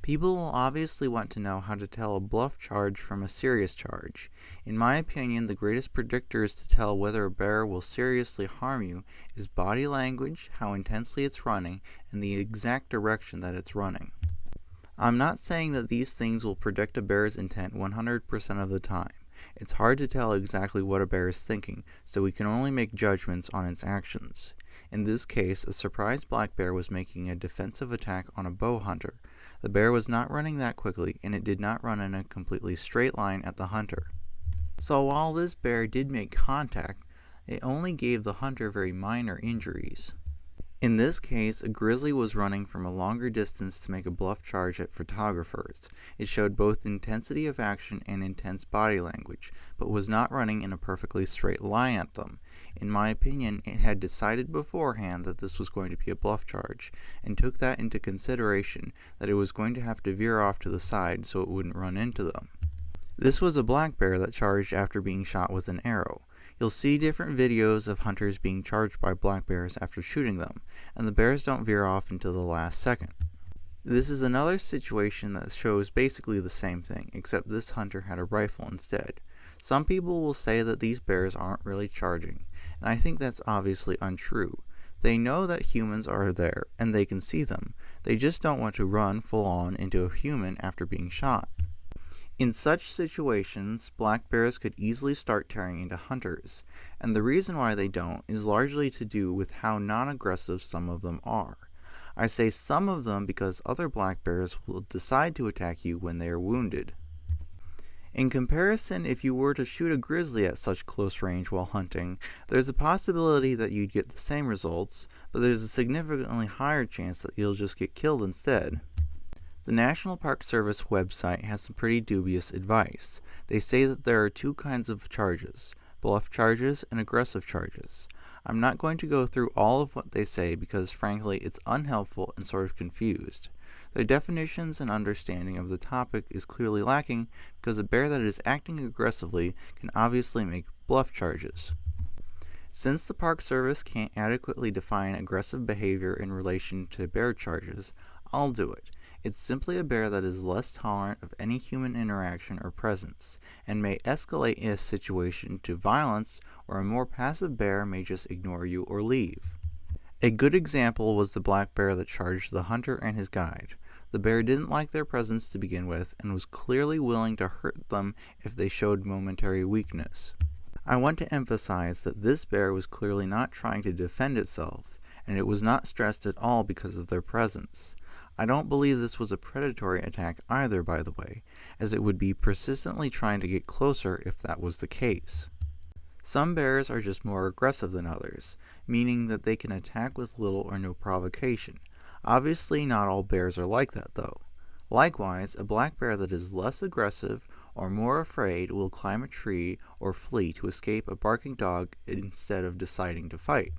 People will obviously want to know how to tell a bluff charge from a serious charge. In my opinion, the greatest predictors to tell whether a bear will seriously harm you is body language, how intensely it's running, and the exact direction that it's running. I'm not saying that these things will predict a bear's intent 100% of the time. It's hard to tell exactly what a bear is thinking, so we can only make judgments on its actions. In this case, a surprised black bear was making a defensive attack on a bow hunter. The bear was not running that quickly, and it did not run in a completely straight line at the hunter. So while this bear did make contact, it only gave the hunter very minor injuries. In this case, a grizzly was running from a longer distance to make a bluff charge at photographers. It showed both intensity of action and intense body language, but was not running in a perfectly straight line at them. In my opinion, it had decided beforehand that this was going to be a bluff charge, and took that into consideration that it was going to have to veer off to the side so it wouldn't run into them. This was a black bear that charged after being shot with an arrow. You'll see different videos of hunters being charged by black bears after shooting them, and the bears don't veer off until the last second. This is another situation that shows basically the same thing, except this hunter had a rifle instead. Some people will say that these bears aren't really charging, and I think that's obviously untrue. They know that humans are there, and they can see them. They just don't want to run full on into a human after being shot. In such situations, black bears could easily start tearing into hunters, and the reason why they don't is largely to do with how non-aggressive some of them are. I say some of them because other black bears will decide to attack you when they are wounded. In comparison, if you were to shoot a grizzly at such close range while hunting, there's a possibility that you'd get the same results, but there's a significantly higher chance that you'll just get killed instead. The National Park Service website has some pretty dubious advice. They say that there are two kinds of charges, bluff charges and aggressive charges. I'm not going to go through all of what they say because frankly it's unhelpful and sort of confused. Their definitions and understanding of the topic is clearly lacking because a bear that is acting aggressively can obviously make bluff charges. Since the Park Service can't adequately define aggressive behavior in relation to bear charges, I'll do it. It's simply a bear that is less tolerant of any human interaction or presence, and may escalate a situation to violence, or a more passive bear may just ignore you or leave. A good example was the black bear that charged the hunter and his guide. The bear didn't like their presence to begin with, and was clearly willing to hurt them if they showed momentary weakness. I want to emphasize that this bear was clearly not trying to defend itself, and it was not stressed at all because of their presence. I don't believe this was a predatory attack either, by the way, as it would be persistently trying to get closer if that was the case. Some bears are just more aggressive than others, meaning that they can attack with little or no provocation. Obviously, not all bears are like that, though. Likewise, a black bear that is less aggressive or more afraid will climb a tree or flee to escape a barking dog instead of deciding to fight.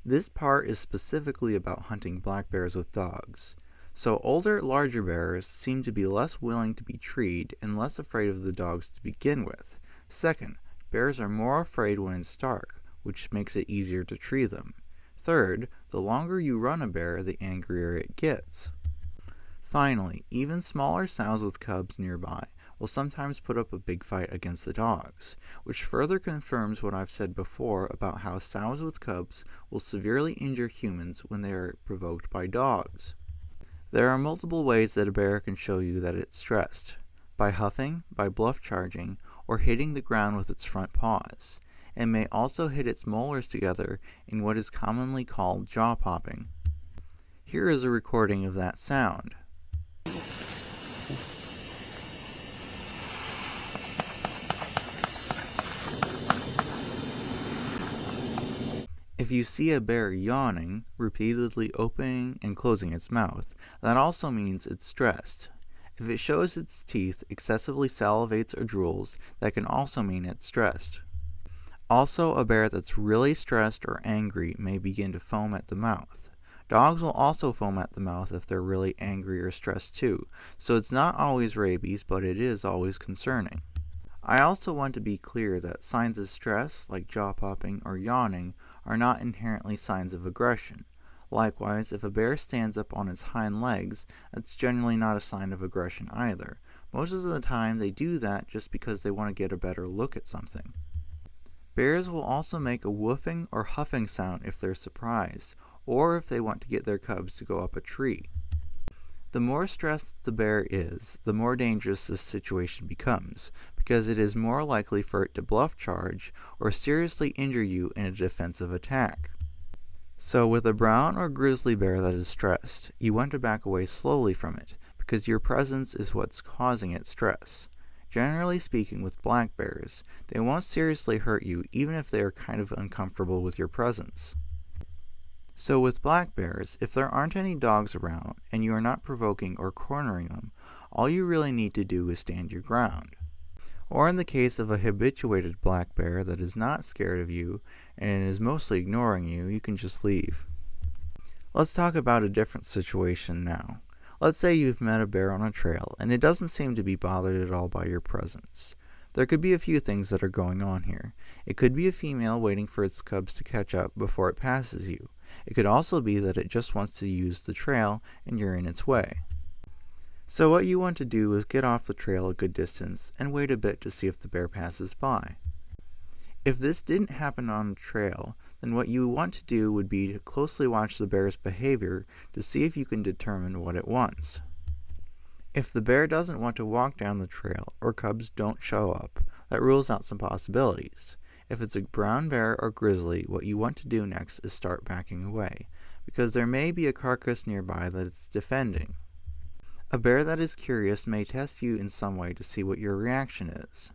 This part is specifically about hunting black bears with dogs. So older, larger bears seem to be less willing to be treed and less afraid of the dogs to begin with. Second, bears are more afraid when it's dark, which makes it easier to tree them. Third, the longer you run a bear, the angrier it gets. Finally, even smaller sows with cubs nearby will sometimes put up a big fight against the dogs, which further confirms what I've said before about how sows with cubs will severely injure humans when they are provoked by dogs. There are multiple ways that a bear can show you that it's stressed: by huffing, by bluff charging, or hitting the ground with its front paws. It may also hit its molars together in what is commonly called jaw popping. Here is a recording of that sound. If you see a bear yawning, repeatedly opening and closing its mouth, that also means it's stressed. If it shows its teeth, excessively salivates or drools, that can also mean it's stressed. Also, a bear that's really stressed or angry may begin to foam at the mouth. Dogs will also foam at the mouth if they're really angry or stressed too, so it's not always rabies, but it is always concerning. I also want to be clear that signs of stress, like jaw popping or yawning, are not inherently signs of aggression. Likewise, if a bear stands up on its hind legs, that's generally not a sign of aggression either. Most of the time they do that just because they want to get a better look at something. Bears will also make a woofing or huffing sound if they're surprised, or if they want to get their cubs to go up a tree. The more stressed the bear is, the more dangerous this situation becomes, because it is more likely for it to bluff charge or seriously injure you in a defensive attack. So with a brown or grizzly bear that is stressed, you want to back away slowly from it, because your presence is what's causing its stress. Generally speaking, with black bears, they won't seriously hurt you even if they are kind of uncomfortable with your presence. So with black bears, if there aren't any dogs around and you are not provoking or cornering them, all you really need to do is stand your ground. Or in the case of a habituated black bear that is not scared of you and is mostly ignoring you, you can just leave. Let's talk about a different situation now. Let's say you've met a bear on a trail and it doesn't seem to be bothered at all by your presence. There could be a few things that are going on here. It could be a female waiting for its cubs to catch up before it passes you. It could also be that it just wants to use the trail and you're in its way. So what you want to do is get off the trail a good distance and wait a bit to see if the bear passes by. If this didn't happen on a trail, then what you want to do would be to closely watch the bear's behavior to see if you can determine what it wants. If the bear doesn't want to walk down the trail or cubs don't show up, that rules out some possibilities. If it's a brown bear or grizzly, what you want to do next is start backing away, because there may be a carcass nearby that it's defending. A bear that is curious may test you in some way to see what your reaction is.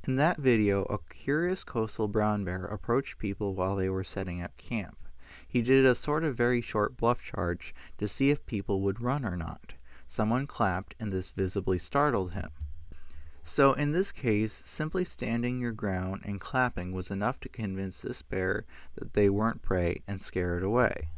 In that video, a curious coastal brown bear approached people while they were setting up camp. He did a sort of very short bluff charge to see if people would run or not. Someone clapped and this visibly startled him. So in this case, simply standing your ground and clapping was enough to convince this bear that they weren't prey and scare it away.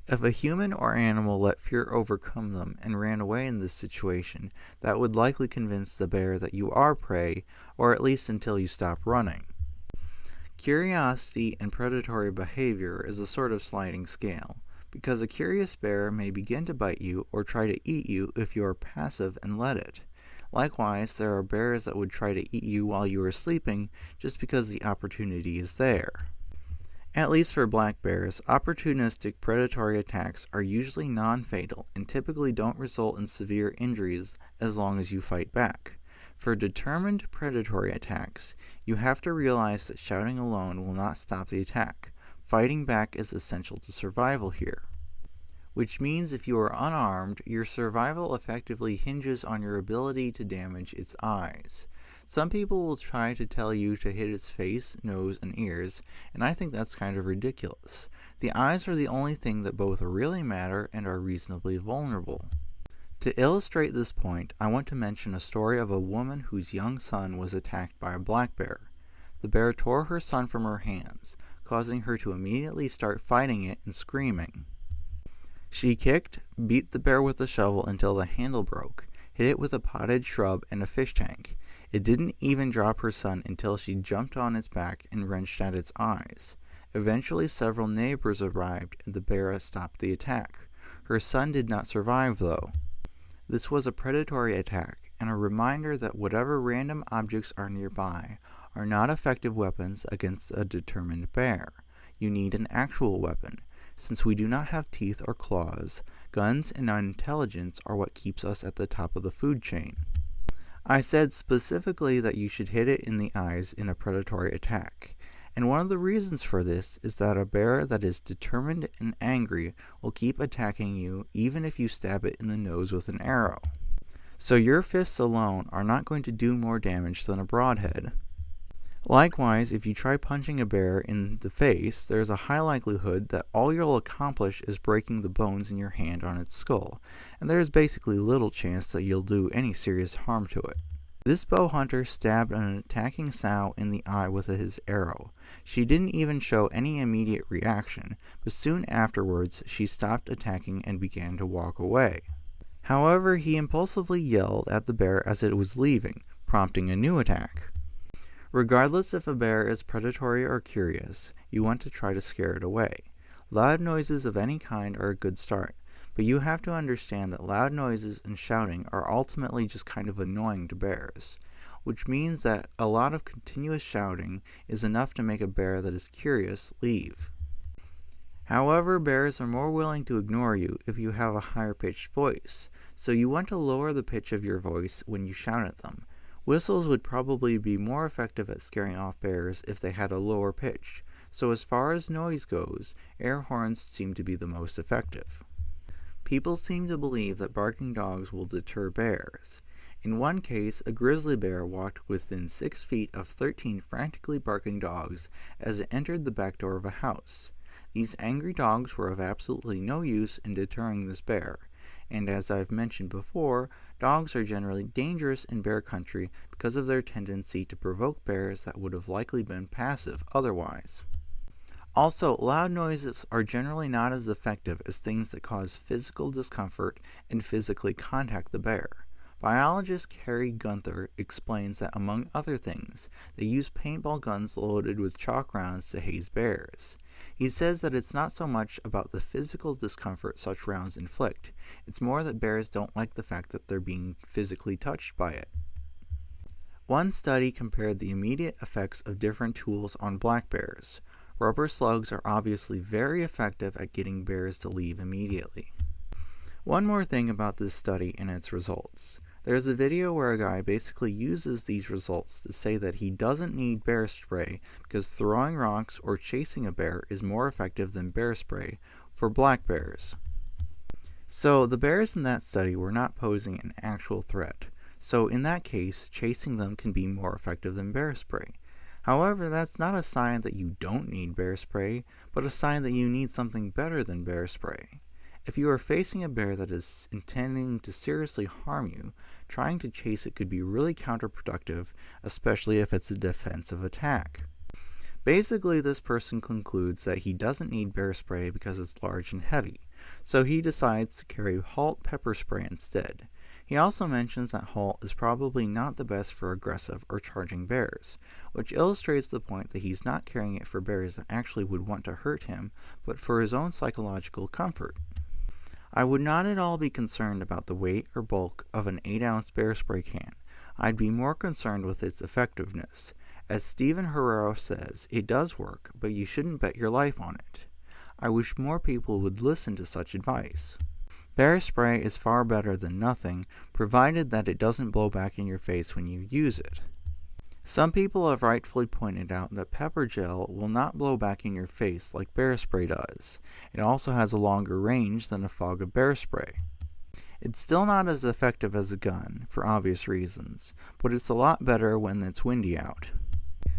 If a human or animal let fear overcome them and ran away in this situation, that would likely convince the bear that you are prey, or at least until you stop running. Curiosity and predatory behavior is a sort of sliding scale, because a curious bear may begin to bite you or try to eat you if you are passive and let it. Likewise, there are bears that would try to eat you while you are sleeping just because the opportunity is there. At least for black bears, opportunistic predatory attacks are usually non-fatal and typically don't result in severe injuries as long as you fight back. For determined predatory attacks, you have to realize that shouting alone will not stop the attack. Fighting back is essential to survival here. Which means if you are unarmed, your survival effectively hinges on your ability to damage its eyes. Some people will try to tell you to hit its face, nose, and ears, and I think that's kind of ridiculous. The eyes are the only thing that both really matter and are reasonably vulnerable. To illustrate this point, I want to mention a story of a woman whose young son was attacked by a black bear. The bear tore her son from her hands, causing her to immediately start fighting it and screaming. She kicked, beat the bear with a shovel until the handle broke, hit it with a potted shrub and a fish tank. It didn't even drop her son until she jumped on its back and wrenched at its eyes. Eventually, several neighbors arrived and the bear stopped the attack. Her son did not survive, though. This was a predatory attack, and a reminder that whatever random objects are nearby are not effective weapons against a determined bear. You need an actual weapon. Since we do not have teeth or claws, guns and intelligence are what keeps us at the top of the food chain. I said specifically that you should hit it in the eyes in a predatory attack, and one of the reasons for this is that a bear that is determined and angry will keep attacking you even if you stab it in the nose with an arrow. So your fists alone are not going to do more damage than a broadhead. Likewise, if you try punching a bear in the face, there is a high likelihood that all you'll accomplish is breaking the bones in your hand on its skull, and there is basically little chance that you'll do any serious harm to it. This bow hunter stabbed an attacking sow in the eye with his arrow. She didn't even show any immediate reaction, but soon afterwards she stopped attacking and began to walk away. However, he impulsively yelled at the bear as it was leaving, prompting a new attack. Regardless if a bear is predatory or curious, you want to try to scare it away. Loud noises of any kind are a good start, but you have to understand that loud noises and shouting are ultimately just kind of annoying to bears, which means that a lot of continuous shouting is enough to make a bear that is curious leave. However, bears are more willing to ignore you if you have a higher pitched voice, so you want to lower the pitch of your voice when you shout at them. Whistles would probably be more effective at scaring off bears if they had a lower pitch, so as far as noise goes, air horns seem to be the most effective. People seem to believe that barking dogs will deter bears. In one case, a grizzly bear walked within 6 feet of 13 frantically barking dogs as it entered the back door of a house. These angry dogs were of absolutely no use in deterring this bear, and as I've mentioned before, dogs are generally dangerous in bear country because of their tendency to provoke bears that would have likely been passive otherwise. Also, loud noises are generally not as effective as things that cause physical discomfort and physically contact the bear. Biologist Carrie Gunther explains that, among other things, they use paintball guns loaded with chalk rounds to haze bears. He says that it's not so much about the physical discomfort such rounds inflict, it's more that bears don't like the fact that they're being physically touched by it. One study compared the immediate effects of different tools on black bears. Rubber slugs are obviously very effective at getting bears to leave immediately. One more thing about this study and its results. There's a video where a guy basically uses these results to say that he doesn't need bear spray because throwing rocks or chasing a bear is more effective than bear spray for black bears. So the bears in that study were not posing an actual threat, so in that case, chasing them can be more effective than bear spray. However, that's not a sign that you don't need bear spray, but a sign that you need something better than bear spray. If you are facing a bear that is intending to seriously harm you, trying to chase it could be really counterproductive, especially if it's a defensive attack. Basically, this person concludes that he doesn't need bear spray because it's large and heavy, so he decides to carry Halt pepper spray instead. He also mentions that Halt is probably not the best for aggressive or charging bears, which illustrates the point that he's not carrying it for bears that actually would want to hurt him, but for his own psychological comfort. I would not at all be concerned about the weight or bulk of an 8-ounce bear spray can. I'd be more concerned with its effectiveness. As Stephen Herrero says, it does work, but you shouldn't bet your life on it. I wish more people would listen to such advice. Bear spray is far better than nothing, provided that it doesn't blow back in your face when you use it. Some people have rightfully pointed out that pepper gel will not blow back in your face like bear spray does. It also has a longer range than a fog of bear spray. It's still not as effective as a gun, for obvious reasons, but it's a lot better when it's windy out.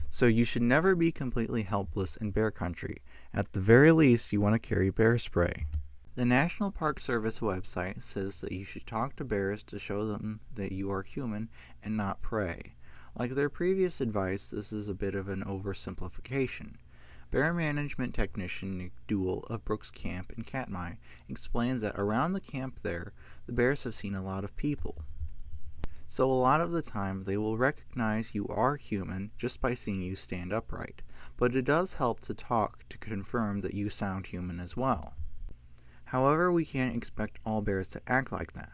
So you should never be completely helpless in bear country. At the very least, you want to carry bear spray. The National Park Service website says that you should talk to bears to show them that you are human and not prey. Like their previous advice, this is a bit of an oversimplification. Bear management technician Nick Duell of Brooks Camp in Katmai explains that around the camp there, the bears have seen a lot of people. So a lot of the time, they will recognize you are human just by seeing you stand upright, but it does help to talk to confirm that you sound human as well. However, we can't expect all bears to act like that.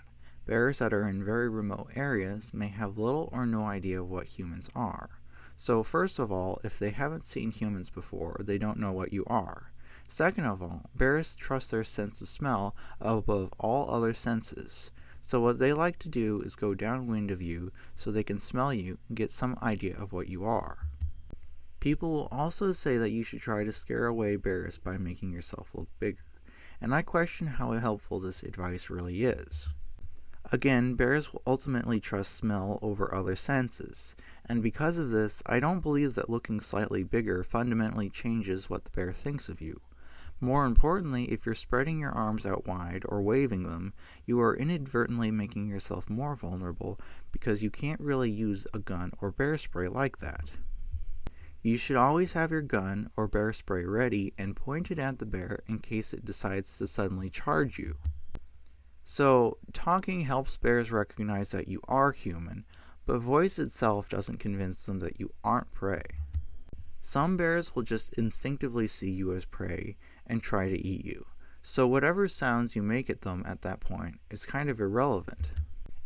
Bears that are in very remote areas may have little or no idea what humans are. So first of all, if they haven't seen humans before, they don't know what you are. Second of all, bears trust their sense of smell above all other senses. So what they like to do is go downwind of you so they can smell you and get some idea of what you are. People will also say that you should try to scare away bears by making yourself look bigger, and I question how helpful this advice really is. Again, bears will ultimately trust smell over other senses, and because of this, I don't believe that looking slightly bigger fundamentally changes what the bear thinks of you. More importantly, if you're spreading your arms out wide or waving them, you are inadvertently making yourself more vulnerable because you can't really use a gun or bear spray like that. You should always have your gun or bear spray ready and pointed at the bear in case it decides to suddenly charge you. So, talking helps bears recognize that you are human, but voice itself doesn't convince them that you aren't prey. Some bears will just instinctively see you as prey and try to eat you, so whatever sounds you make at them at that point is kind of irrelevant.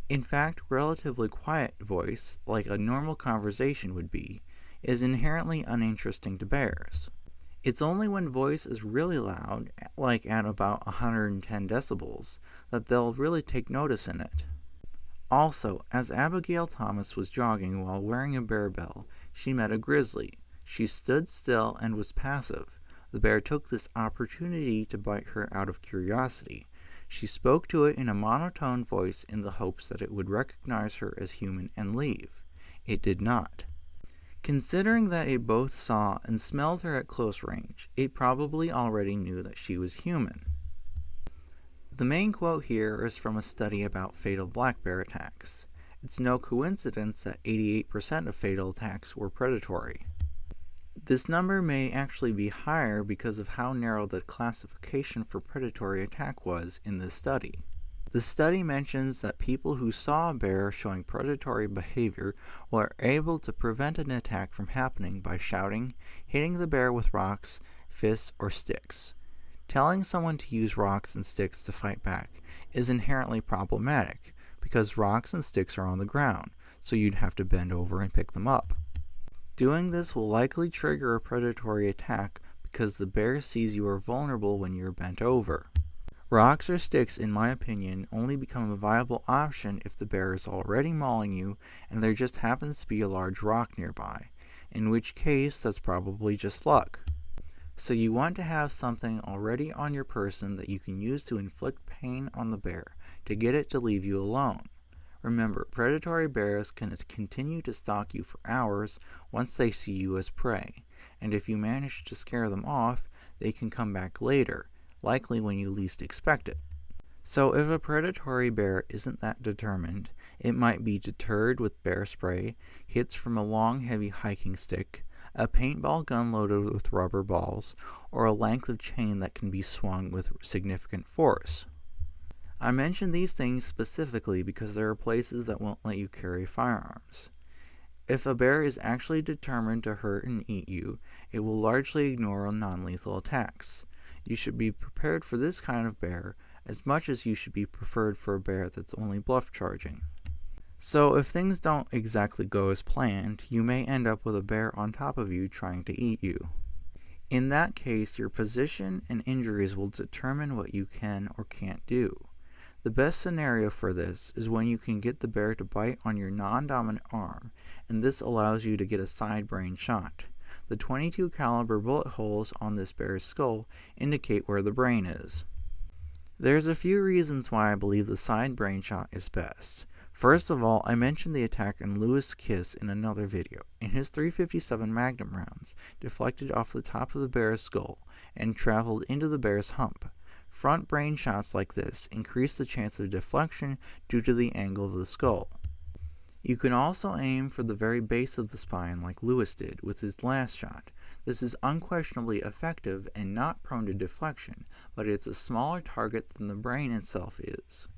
In fact, relatively quiet voice, like a normal conversation would be, is inherently uninteresting to bears. It's only when voice is really loud, like at about 110 decibels, that they'll really take notice in it. Also, as Abigail Thomas was jogging while wearing a bear bell, she met a grizzly. She stood still and was passive. The bear took this opportunity to bite her out of curiosity. She spoke to it in a monotone voice in the hopes that it would recognize her as human and leave. It did not. Considering that it both saw and smelled her at close range, it probably already knew that she was human. The main quote here is from a study about fatal black bear attacks. It's no coincidence that 88% of fatal attacks were predatory. This number may actually be higher because of how narrow the classification for predatory attack was in this study. The study mentions that people who saw a bear showing predatory behavior were able to prevent an attack from happening by shouting, hitting the bear with rocks, fists, or sticks. Telling someone to use rocks and sticks to fight back is inherently problematic because rocks and sticks are on the ground, so you'd have to bend over and pick them up. Doing this will likely trigger a predatory attack because the bear sees you are vulnerable when you're bent over. Rocks or sticks, in my opinion, only become a viable option if the bear is already mauling you and there just happens to be a large rock nearby, in which case that's probably just luck. So you want to have something already on your person that you can use to inflict pain on the bear to get it to leave you alone. Remember, predatory bears can continue to stalk you for hours once they see you as prey, and if you manage to scare them off, they can come back later, likely when you least expect it. So if a predatory bear isn't that determined, it might be deterred with bear spray, hits from a long heavy hiking stick, a paintball gun loaded with rubber balls, or a length of chain that can be swung with significant force. I mention these things specifically because there are places that won't let you carry firearms. If a bear is actually determined to hurt and eat you, it will largely ignore non-lethal attacks. You should be prepared for this kind of bear as much as you should be prepared for a bear that's only bluff charging. So if things don't exactly go as planned, you may end up with a bear on top of you trying to eat you. In that case, your position and injuries will determine what you can or can't do. The best scenario for this is when you can get the bear to bite on your non-dominant arm, and this allows you to get a side brain shot. The .22 caliber bullet holes on this bear's skull indicate where the brain is. There's a few reasons why I believe the side brain shot is best. First of all, I mentioned the attack in Lewis Kiss in another video, and his .357 Magnum rounds deflected off the top of the bear's skull and traveled into the bear's hump. Front brain shots like this increase the chance of deflection due to the angle of the skull. You can also aim for the very base of the spine like Lewis did with his last shot. This is unquestionably effective and not prone to deflection, but it's a smaller target than the brain itself is.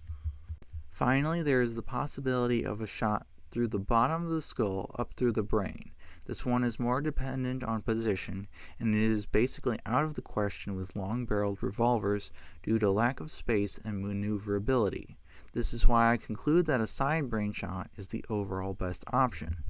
Finally, there is the possibility of a shot through the bottom of the skull up through the brain. This one is more dependent on position, and it is basically out of the question with long-barreled revolvers due to lack of space and maneuverability. This is why I conclude that a side brain shot is the overall best option.